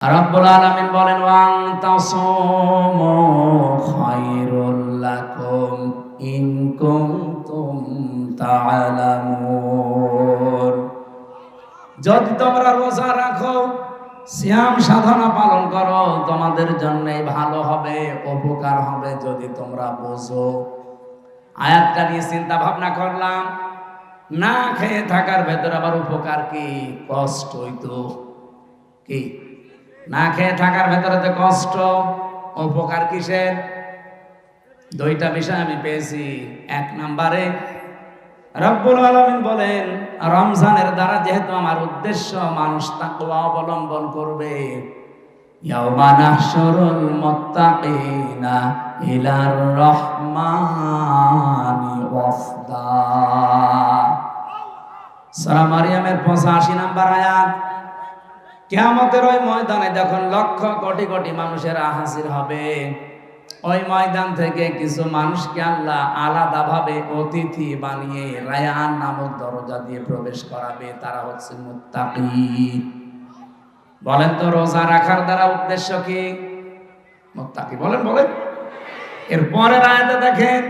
রাব্বুল আলামিন বলেন ওয়ান তাসুমু খায়রুল লাকুম ইন কুনতুম তা'লামুন। যদি তোমরা রোজা রাখো, সিয়াম সাধনা পালন করো, তোমাদের জন্যই ভালো হবে, উপকার হবে যদি তোমরা বোঝো। আয়াতটা নিয়ে চিন্তা ভাবনা করলাম, না খেয়ে থাকার ভেতর আবার উপকার কি? কষ্টই তো। কি না খেয়ে থাকার ভেতরে তো কষ্ট, উপকার কিসের? দুইটা বিষয় আমি পেয়েছি। এক নম্বরে রব্বুল আলামিন বলেন, রমজানের দ্বারা যেহেতু আমার উদ্দেশ্য মানুষ তাকওয়া অবলম্বন করবে, ইয়াউমা নাহশুরুল মুত্তাকিনা ইলার রহমানি ওয়াফদা। সূরা মারইয়ামের 85 নম্বর আয়াত। কিয়ামতের ওই ময়দানে যখন লক্ষ কোটি কোটি মানুষেরা হাজির হবে, ওই ময়দান থেকে কিছু মানুষকে আল্লাহ আলাদাভাবে অতিথি বানিয়ে রায়ান নামক দরজা দিয়ে প্রবেশ করাবে। তারা হচ্ছে মুত্তাকি। বলেন তো, রোজা রাখার দ্বারা উদ্দেশ্য কি? মুত্তাকি। বলেন বলেন। এর পরের আয়াতে দেখেন,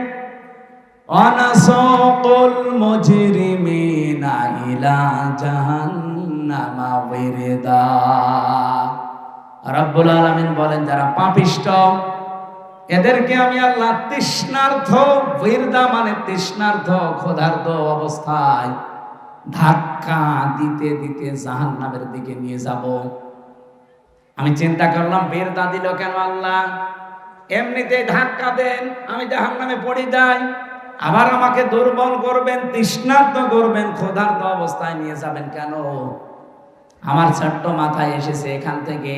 অনাসুকুল মুজরিমিনা ইলা জাহান্নামা ওয়িরদা। রব্বুল আলামিন বলেন, যারা পাপিষ্ঠ এদেরকে আমি আল্লাহ তৃষ্ণার্থ, ওয়িরদা মানে তৃষ্ণার্থ, ক্ষুধার্ত অবস্থায় ধাক্কা দিতে দিতে জাহান্নামের দিকে নিয়ে যাব। আমি চিন্তা করলাম, ওয়িরদা দিল কেন আল্লাহ? এমনিতেই ধাক্কা দেন, আমি জাহান্নামে পড়ে যাই, আবার আমাকে দুর্বল করবেন, তৃষ্ণার্ত করবেন, ক্ষুধার্ত অবস্থায় নিয়ে যাবেন কেন? আমার ছোট্ট মাথায় এসেছে এখান থেকে,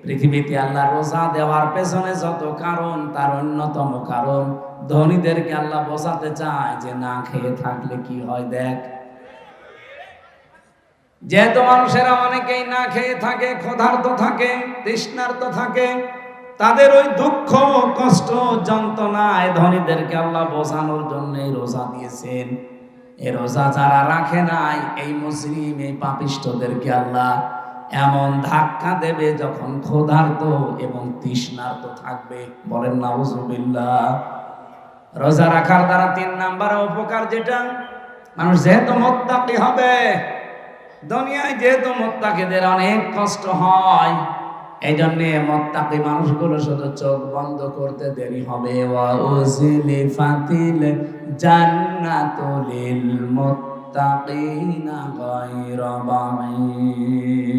পৃথিবীতে আল্লাহ রোজা দেওয়ার পেছনে যত কারণ, তার অন্যতম কারণ ধনীদেরকে আল্লাহ বোঝাতে চায় যে না খেয়ে থাকলে কি হয় দেখ। যেহেতু মানুষেরা অনেকেই না খেয়ে থাকে, ক্ষুধার্ত থাকে, তৃষ্ণার্ত থাকে, তাদের ওই দুঃখ, কষ্ট, যন্ত্রণায় ধনীদেরকে আল্লাহ বোঝানোর জন্য রোজা দিয়েছেন। এই রোজা যারা রাখে নাই, এই মুসলিম, এই পাপিষ্ঠদেরকে আল্লাহ এমন ধাক্কা দেবে যখন ক্ষুধার্ত এবং তৃষ্ণার্ত থাকবে। বলেন নাউজুবিল্লাহ। রোজা রাখার দ্বারা 3 নাম্বার উপকার যেটা, মানুষ যেহেতু মুত্তাকি হবে, দুনিয়ায় যেহেতু মুত্তাকিদের অনেক কষ্ট হয়, এই জন্য মুত্তাকি মানুষগুলো শুধু চোখ বন্ধ করতে দেরি হবে। ওয়া উযলিফাতিল জান্নাতু লিল মুত্তাকিনা গায়রা বাঈদ।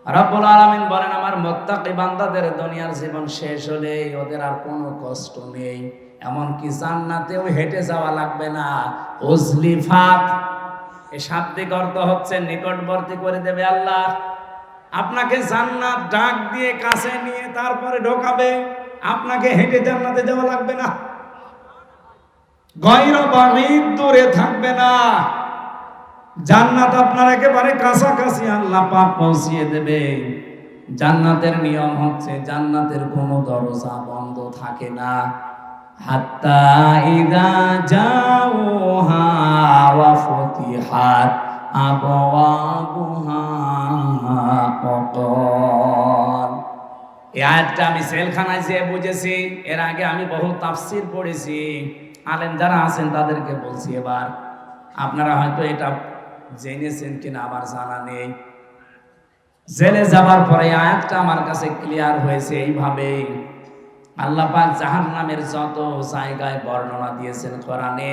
রব্বুল আলামিন বলেন, আমার মুত্তাকি বান্দাদের দুনিয়ার জীবন শেষ হলে ওদের আর কোনো কষ্ট নেই, এমনকি জান্নাতেও হেঁটে যাওয়া লাগবে না। উযলিফাত এই শাব্দিক অর্থ হচ্ছে নিকটবর্তী করে দেবে আল্লাহ। আপনাকে জান্নাত ডাক দিয়ে কাছে নিয়ে তারপরে ঢোকাবে, আপনাকে হেঁটে জান্নাতে যাওয়া লাগবে না। গায়রা বাঈদ, দূরে থাকবে না। জান্নাত আপনার একেবারে কাছাকাছি আল্লাহ পাক পৌঁছিয়ে দেবে। জান্নাতের নিয়ম হচ্ছে, জান্নাতের কোনো দরজা বন্ধ থাকে না। হাত্তা ইযা জাউহা ওয়া ফুতিহাত আবওয়াবুহা ওয়াকাল। এই আয়াতটা আমি সেলখানায় যেয়ে বুঝেছি। এর আগে আমি বহু তাফসীর পড়েছি, আলেম যারা আছেন তাদেরকে বলছি। এবার আপনারা হয়তো এটা জেনেছেন কিনা আমার জানা নেই। জেলে যাবার পরে আয়াতটা আমার কাছে ক্লিয়ার হয়েছে এইভাবে। আল্লাহ পাক জাহান্নামের যত জায়গায় বর্ণনা দিয়েছেন কোরআনে,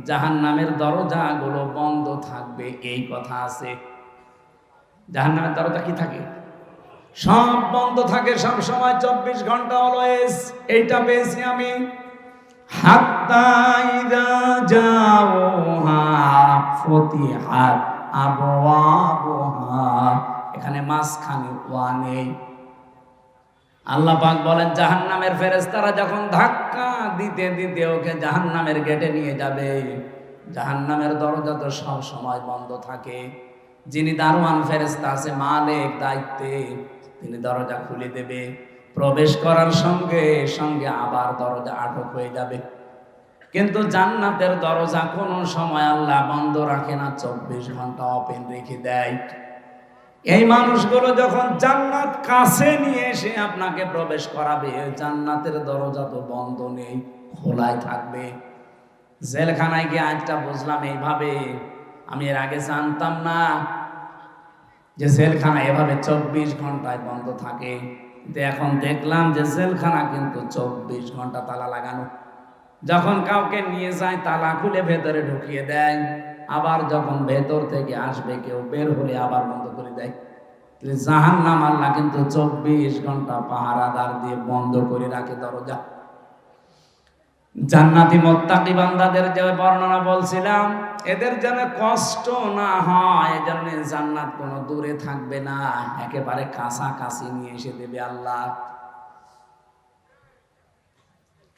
জাহান্নামের দরজাগুলো বন্ধ থাকবে এই কথা আছে। জাহান্নামের দরজা কি থাকে? সব বন্ধ থাকে, সব সময়, 24 ঘন্টা অলওয়েজ। এইটা পেয়েছি আমি। হাত্তা ইযা জাউহা ফুতিহাত আবওয়াবুহা, এখানে মাঝখানে ওয়া নেই। আল্লাহ পাক বলেন, জাহান্নামের ফেরেশতারা যখন ধাক্কা দিতে দিতে ওকে জাহান্নামের গেটে নিয়ে যাবে, জাহান্নামের দরজা তো সব সময় বন্ধ থাকে। যিনি দারোয়ান ফেরেশতা আছে, মালিক দায়িত্বে, তিনি দরজা খুলে দেবে। প্রবেশ করার সঙ্গে সঙ্গে আবার দরজা আটক হয়ে যাবে। কিন্তু জান্নাতের দরজা কোনো সময় আল্লাহ বন্ধ রাখে না, 24 ঘন্টা ওপেন রেখে দেয়। এই মানুষগুলো যখন জান্নাত কাছে নিয়ে এসে আপনাকে প্রবেশ করাবে, জান্নাতের দরজা তো বন্ধ নেই, খোলাই থাকবে। জেলখানায় গিয়ে আজটা বুঝলাম এইভাবে, আমি এর আগে জানতাম না যে জেলখানা এভাবে 24 ঘন্টায় বন্ধ থাকে। কিন্তু এখন দেখলাম যে জেলখানা কিন্তু 24 ঘন্টা তালা লাগানো। যখন কাউকে নিয়ে যায় তালা খুলে ভেতরে ঢুকিয়ে দেয়, আবার যখন ভেতর থেকে আসবে কেউ বের হলে আবার বন্ধ করে দেয়। জাহান্নাম আল্লাহ কিন্তু 24 ঘন্টা পাহারাদার দিয়ে বন্ধ করে রাখে দরজা। জান্নাতি মুত্তাকি বান্দাদের যে বর্ণনা বলছিলাম, এদের যেন কষ্ট না হয় এজন্য জান্নাত কোনো দূরে থাকবে না, একেবারে কাছাকাছি নিয়ে এসে দেবে আল্লাহ।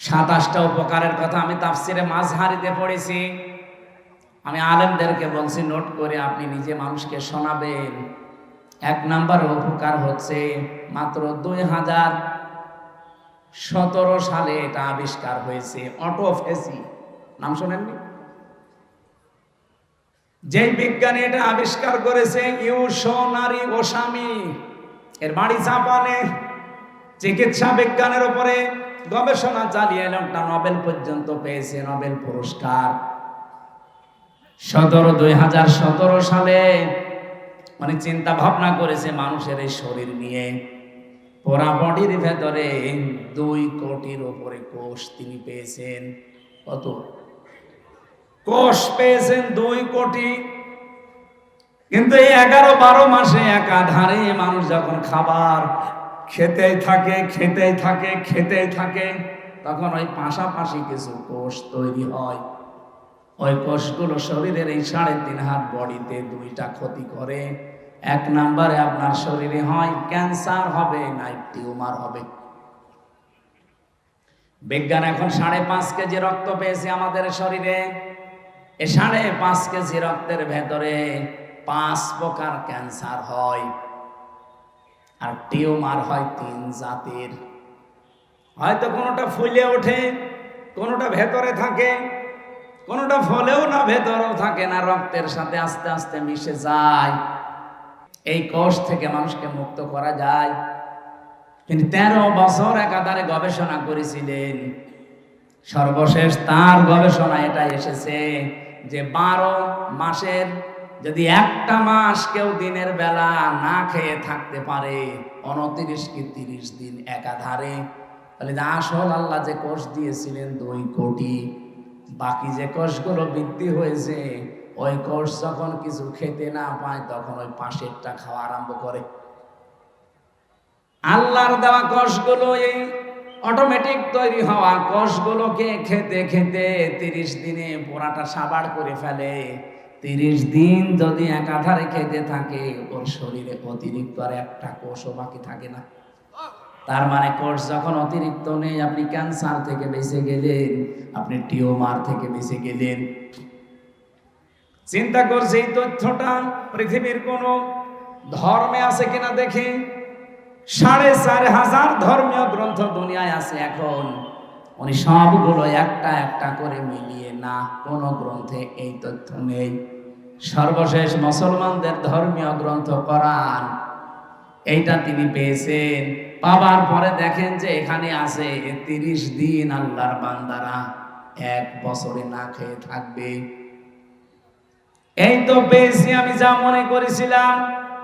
27টা উপকারের কথা আমি তাফসিরে মাযহারিতে পড়েছি। আমি আলেমদেরকে বলছি নোট করে আপনি নিজে মানুষকে শোনাবেন। 1 নাম্বার উপকার হচ্ছে মাত্র 2017 সালে এটা আবিষ্কার হয়েছে, অটোফেসি। নাম শোনেননি? যে বিজ্ঞানী এটা আবিষ্কার করেছে ইউশোনারি ওসামি, এর বাড়ি জাপানে। চিকিৎসা বিজ্ঞানের উপরে গবেষণা চালিয়ে লোকটা নোবেল পর্যন্ত পেয়েছে, নোবেল পুরস্কার। 2017 সালে মানে চিন্তা ভাবনা করেছে মানুষের এই শরীর নিয়ে। পুরা বডির ভেতরে 2 কোটির উপরে কোষ তিনি পেয়েছেন। কত কোষ পেয়েছেন? 2 কোটি। কিন্তু এই 11-12 মাসে একাধারে মানুষ যখন খাবার খেতেই থাকে, তখন ওই পাশাপাশি কিছু কোষ তৈরি হয়। ওই কোষগুলো শরীরের এই 3.5 হাত বডিতে 2টা ক্ষতি করে। 1 নম্বরে আপনার শরীরে হয় ক্যান্সার হবে, না টিউমার হবে। বিজ্ঞান এখন 5.5 কেজি রক্ত পেয়েছে আমাদের শরীরে। এই 5.5 কেজি রক্তের ভেতরে 5 প্রকার ক্যান্সার হয়, আর টিউমার হয় 3 জাতের। হয়তো কোনোটা ফুলে ওঠে, কোনোটা ভেতরে থাকে, কোনোটা ফলেও না ভেতরেও থাকে না, রক্তের সাথে আস্তে আস্তে মিশে যায়। এই কোষ থেকে মানুষকে মুক্ত করা যায়। তিনি 13 বছর একাধারে গবেষণা করেছিলেন। সর্বশেষ তার গবেষণা এটা এসেছে যে 12 মাসের যদি একটা মাস কেউ দিনের বেলা না খেয়ে থাকতে পারে, 29 কি 30 দিন একাধারে, তাহলে আসল আল্লাহ যে কোষ দিয়েছিলেন 2 কোটি, বাকি যে কোষগুলো বৃদ্ধি হয়েছে, ওই কোষ যখন কিছু খেতে না পায় তখন ওই পাশেরটা খাওয়া আরম্ভ করে। আল্লাহর দেওয়া কোষগুলো, এই অটোমেটিক তৈরি হওয়া কোষগুলোকে খেতে খেতে 30 দিনে পোড়াটা সাবাড় করে ফেলে। 30 দিন যদি একাধারে খেতে থাকে, ওর শরীরে অতিরিক্ত আর একটা কোষও বাকি থাকে না। তার মানে কোষ যখন অতিরিক্ত নেই, আপনি ক্যান্সার থেকে বেঁচে গেলেন, আপনি টিউমার থেকে বেঁচে গেলেন। চিন্তা করছে এই তথ্যটা পৃথিবীর কোন ধর্মে আছে কিনা দেখি। 4,500 ধর্মীয় গ্রন্থ দুনিয়ায় আছে এখন। উনি সবগুলো একটা একটা করে মিলিয়ে না, কোন গ্রন্থে এই তথ্য নেই। সর্বশেষ মুসলমানদের ধর্মীয় গ্রন্থ কোরআন, এইটা তিনি পেয়েছেন। পাওয়ার পরে দেখেন যে এখানে আছে 30 দিন আল্লাহর বান্দারা 1 বছরে না খেয়ে থাকবে। এই তো পেয়েছি আমি যা মনে করেছিলাম।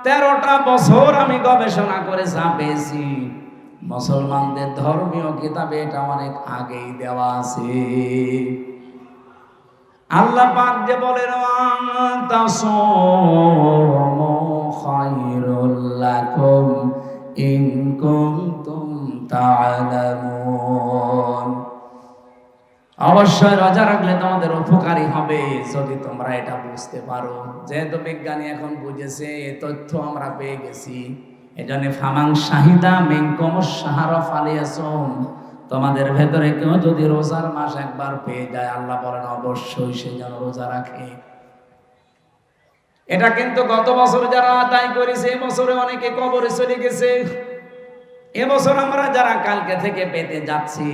13টা বছর আমি গবেষণা করে যা পেয়েছি, মুসলমানদের ধর্মীয় কিতাবে এটা অনেক আগেই দেওয়া আছে। আল্লাহ পাক যে বলেন তাসামু খায়রুল লাকুম ইন কুনতুম তা'লামুন, অবশ্যই রোজা রাখলে তোমাদের উপকারী হবে যদি তোমরা এটা বুঝতে পারো। যেহেতু বিজ্ঞানী এখন বুঝেছে, এই তথ্য আমরা পেয়ে গেছি, এজন্য ফামান শাহিদা মিনকুমুশ শাহরা ফালিয়াসুম, তোমাদের ভেতরে কেউ যদি রোজার মাস একবার পেয়ে যায়, আল্লাহ বলেন অবশ্যই সে যেন রোজা রাখে। এটা কিন্তু গত বছর যারা আদায় করেছে, এবছরে অনেকে কবরে চলে গেছে। এবছর আমরা যারা কালকে থেকে পেতে যাচ্ছি,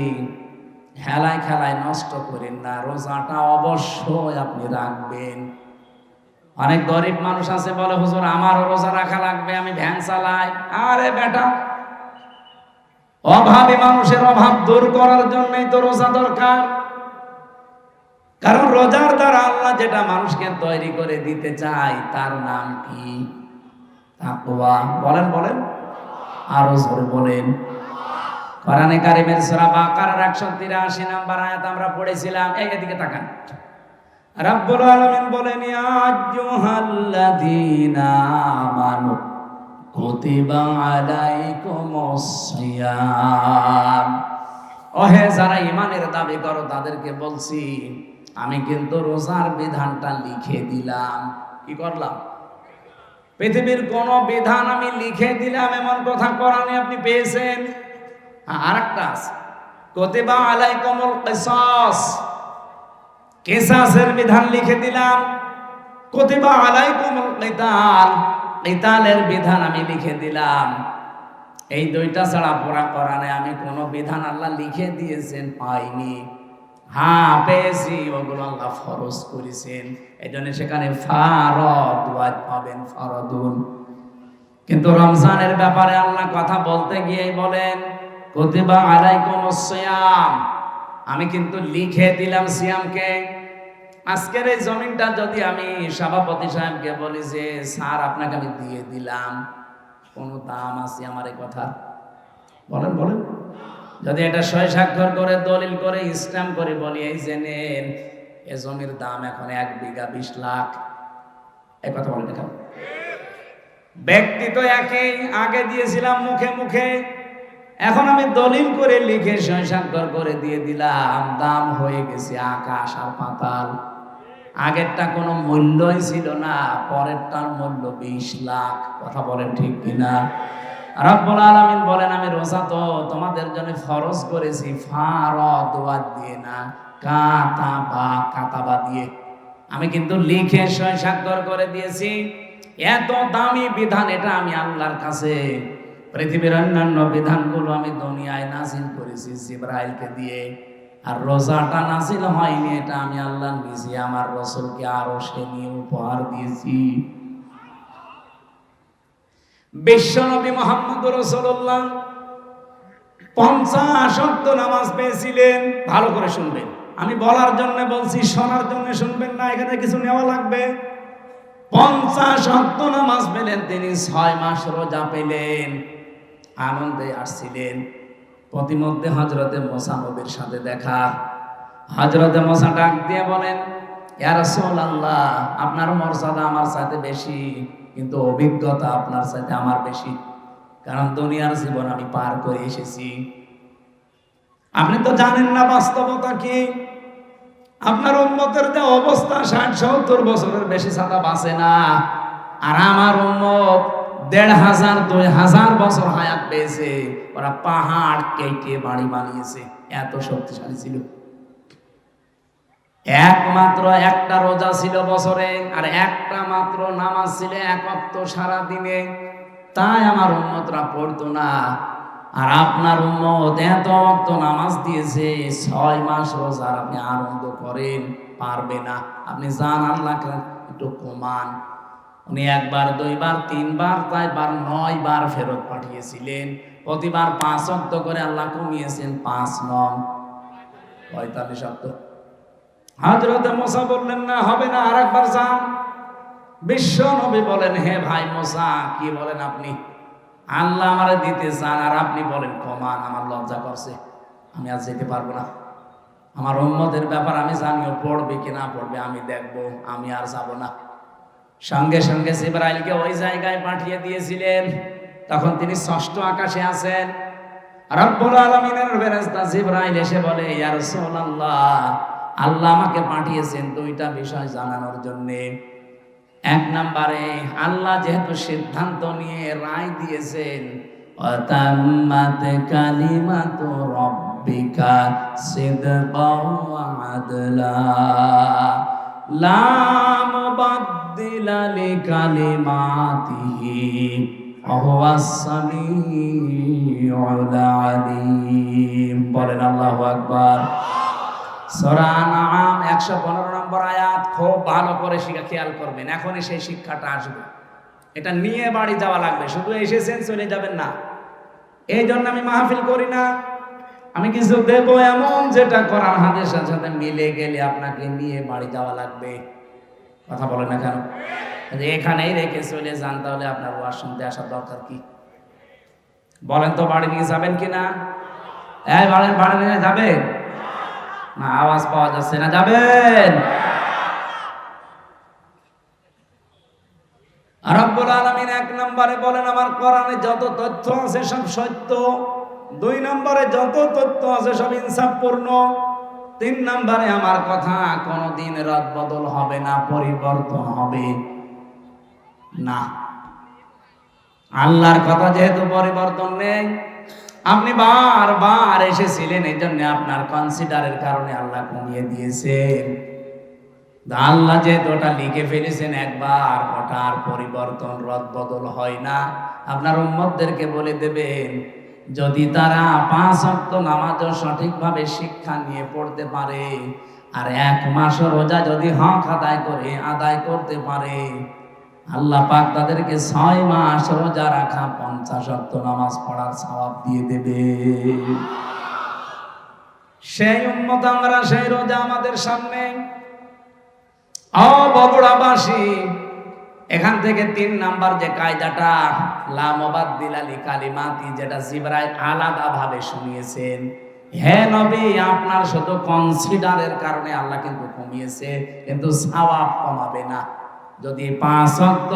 হেলায় খেলায় নষ্ট করেন না, রোজাটা অবশ্যই আপনি রাখবেন। অনেক গরিব মানুষ আছে বলে হুজুর আমারও রোজা রাখা লাগবে, আমি ভ্যান চালাই। আরে বেটা, অভাবী মানুষের অভাব দূর করার জন্যই তো রোজা দরকার। কারণ রোজার দ্বারা আল্লাহ যেটা মানুষকে তৈরি করে দিতে চায় তার নাম কি? তাকওয়া। বলেন বলেন, আরো জোরে বলেন। কোরআনে কারিমের সূরা বাকারার 183 নম্বর আয়াত আমরা পড়েছিলাম। এদিকে তাকান। রাব্বুল আলামিন বলেন, ইয়া আইয়ুহাল্লাযীনা আমানু কুতিবা আলাইকুমুস সিয়াম। ওহে যারা ঈমানের দাবি করো তাদেরকে বলছি আমি কিন্তু রোজার বিধানটা লিখে দিলাম। কি করলাম? পৃথিবীর কোন বিধান আমি লিখে দিলাম এমন কথা কোরআনে আপনি পেয়েছেন? আরেকটা আছে, কুতিবা আলাইকুমুল কিসাস, কিসাসের বিধান লিখে দিলাম। কুতিবা আলাইকুমুল কিতাল, কিতালের বিধান আমি লিখে দিলাম। এই দুইটা ছাড়া পুরা কোরআনে আমি কোন বিধান আল্লাহ লিখে দিয়েছেন পাইনি। হ্যাঁ পেয়েছি, ওগুলো আল্লাহ ফরজ করেছেন। এই জন্য সেখানে ফারদ ওয়াজ পাবেন, ফরদুন। কিন্তু রমজানের ব্যাপারে আল্লাহ কথা বলতে গিয়ে বলেন কুতিবা আলাইকুমুস সিয়াম, আমি কিন্তু লিখে দিলাম সিয়ামকে। আজকের এই জমিনটা যদি আমি সভাপতি সাহেবকে বলি যে স্যার আপনাকে আমি দিয়ে দিলাম, কোন দাম আছে আমার এই কথা? বলেন বলেন। যদি এটা সই স্বাক্ষর করে দলিল করে স্ট্যাম্প করে বলি এই যে নেন, এ জমির দাম এখন 1 বিঘা 20 লাখ, এই কথা বলেন কেন? ব্যক্তি তো একই, আগে দিয়েছিলাম মুখে মুখে, এখন আমি দলিল করে লিখে সই স্বাক্ষর করে দিয়ে দিলাম, দাম হয়ে গেছে আকাশ আর পাতাল। আগেরটা কোনো মূল্যই ছিল না, পরেরটার মূল্য 20 লাখ। কথা বলেন ঠিক কিনা? রব্বুল আলামিন বলেন আমি রোজা তো তোমাদের জন্য ফরজ করেছি ফারদ ওয়াদ দিয়ে না, কাতাবা দিয়ে। আমি কিন্তু লিখে সই স্বাক্ষর করে দিয়েছি। এত দামি বিধান এটা আমি আল্লাহর কাছে। পৃথিবীর অন্যান্য বিধানগুলো আমি দুনিয়ায় নাজিল করেছি জিবরাইলকে দিয়ে, আর রোজাটা নাজিল হয়নি, এটা আমি আল্লাহ নিজে আমার রাসূলকে আরশে নিয়ে উপহার দিয়েছি। বিশ্বনবী মুহাম্মদুর রাসূলুল্লাহ 50 ওয়াক্ত নামাজ পেয়েছিলেন। ভালো করে শুনবেন, আমি বলার জন্য বলছি, শোনার জন্য শুনবেন না, এখানে কিছু নেওয়া লাগবে। 50 ওয়াক্ত নামাজ পেলেন তিনি, 6 মাস রোজা পেলেন, আনন্দে আসছিলেন। প্রতিমধ্যে হযরতে মুসা নবীর সাথে দেখা। হযরতে মুসা ডাক দিয়ে বলেন, ইয়া রাসূলুল্লাহ, আপনার মর্যাদা আমার চাইতে বেশি, কিন্তু অভিজ্ঞতা আপনার চাইতে আমার বেশি, কারণ দুনিয়ার জীবন আমি পার করে এসেছি। আপনি তো জানেন না বাস্তবতা কি। আপনার উম্মতের যে অবস্থা, 60-70 বছরের বেশি ছাতা বাঁচে না, আর আমার উম্মত 1500 2000 বছর হায়াত পেয়েছে। ওরা পাহাড় কেটে বাড়ি বানিয়েছে, এত শক্তিশালী ছিল। একমাত্র একটা রোজা ছিল বছরে, আর একটা মাত্র নামাজ ছিল 1 ওয়াক্ত সারা দিনে। তাই আমার উম্মতরা পড়তো না। আর আপনার উম্মত এত ওয়াক্ত নামাজ দিয়েছে, 6 মাস রোজা আপনি আনন্দ করেন, পারবে না। আপনি জান আল্লাহকে একটু কমান। উনি 1 বার 2 বার 3 বার তাই 9 বার ফেরত পাঠিয়েছিলেন। প্রতিবার 5 ওয়াক্ত করে আল্লাহ কমিয়েছেন, 5 9 45 ওয়াক্ত। হযরতে মুসা বললেন না হবে না, আরেকবার যান। বিশ্ব নবী বলেন, হে ভাই মুসা, কি বলেন আপনি? আল্লাহ আমারে দিতে চান আর আপনি বলেন কমান, আমার লজ্জা করছে, আমি আর যেতে পারবো না। আমার উম্মতের ব্যাপার আমি জানিও, পড়বে কি না পড়বে আমি দেখবো, আমি আর যাব না। সঙ্গে সঙ্গে জিবরাইলকে ওই জায়গায় পাঠিয়ে দিয়েছিলেন। তখন তিনি 6ষ্ঠ আকাশে আছেন। রব্বুল আলামিনের ফেরেশতা জিবরাইল এসে বলে, ইয়া রাসূলুল্লাহ, আল্লাহ আমাকে পাঠিয়েছেন 2টা বিষয় জানানোর জন্য। 1 নম্বরে, আল্লাহ যেহেতু সিদ্ধান্ত নিয়ে রায় দিয়েছেন, ওয়াতাম্মাত কালিমাতু রাব্বিকা সিদকাও ওয়া আদলা লা মুবাদদিলা লিকালিমাতিহি ওয়া হুয়াস সামিউল আলিম। বলেন আল্লাহু আকবার। সূরা আনআম 115 নম্বর আয়াত, খুব ভালো করে খেয়াল করবেন। এখনই সেই শিক্ষাটা আসবে, এটা নিয়ে বাড়ি যাওয়া লাগবে। শুধু এসেছেন চলে যাবেন না। এই জন্য আমি মাহফিল করি না, আমি কিছু দেবো এমন যেটা কোরআন হাদিসের সাথে মিলে গেলে আপনাকে নিয়ে বাড়ি যাওয়া লাগবে। কথা বলেন না কেন? এখানেই রেখে চলে যান, তাহলে আপনার ওয়াজ শুনতে আসার দরকার কি? বলেন তো, বাড়ি নিয়ে যাবেন কিনা? বাড়ি নিয়ে যাবেন না? আওয়াজ পাওয়া যাচ্ছে না, যাবেন? রব্বুল আলামিন 1 নম্বরে বলেন আমার কোরআনে যত তথ্য আছে সব সত্য। 2 নম্বরে যত তথ্য আছে সব ইনসাফপূর্ণ। 3 নম্বরে আমার কথা কোনোদিন রদবদল হবে না, পরিবর্তন হবে না। আল্লাহর কথা যেহেতু পরিবর্তন নেই, আপনি বারবার এসেছিলেন, এই জন্য আপনার কনসিডারের কারণে আল্লাহ কমিয়ে দিয়েছেন। আল্লাহ যেহেতু ওটা লিখে ফেলেছেন একবার, ওটা আর পরিবর্তন রদবদল হয় না। আপনার উম্মতদেরকে বলে দেবেন, যদি তারা 5 ওয়াক্ত নামাজও সঠিকভাবে শিক্ষা নিয়ে পড়তে পারে, আর 1 মাস রোজা যদি হক আদায় করতে পারে, আল্লাহ পাক তাদেরকে 6 মাস রোজা রাখা 50 ওয়াক্ত নামাজ পড়ার সওয়াব দিয়ে দেবে। সেই উম্মত আমরা, সেই রোজা আমাদের সামনে। বগুড়াবাসী, এখান থেকে 3 নাম্বার যে কায়দাটা, লা মুবাদদিলা লিকালিমাতি, যেটা জিবরাইল আলাদা ভাবে শুনিয়েছেন, হে নবী আপনার শুধু কনসিডারের কারণে আল্লাহ কিন্তু কমিয়েছে, কিন্তু সওয়াব কমাবে না। যদি 5 ওয়াক্ত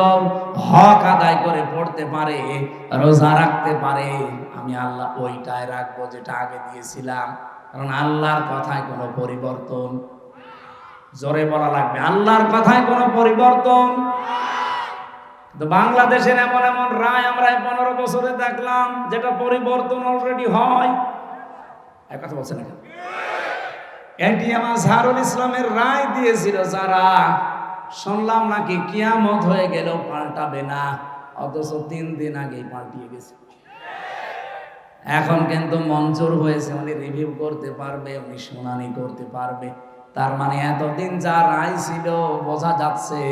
হক আদায় করে পড়তে পারে, রোজা রাখতে পারে, আমি আল্লাহ ওইটাই রাখবো যেটা আগে দিয়েছিলাম। কারণ আল্লাহর কথায় কোনো পরিবর্তন, জোরে বলা লাগবে, আল্লাহর কথায় কোনো পরিবর্তন। তো বাংলাদেশের এমন এমন রায় আমরা 15 বছরে দেখলাম, যেটা পরিবর্তন অলরেডি হয়। এক কথা বলছেন না? এটিএম আজহারুল ইসলামের রায় দিয়েছিল যারা, শুনলাম নাকি কিয়ামত হয়ে গেলেও পাল্টাবে না, অথচ 3 দিন আগেই পাল্টিয়ে গেছে। এখন কিন্তু মঞ্জুর হয়েছে, উনি রিভিউ করতে পারবে, উনি শুনানি করতে পারবে। তার মানে এতদিন যা রায় ছিল, বোঝা যাচ্ছে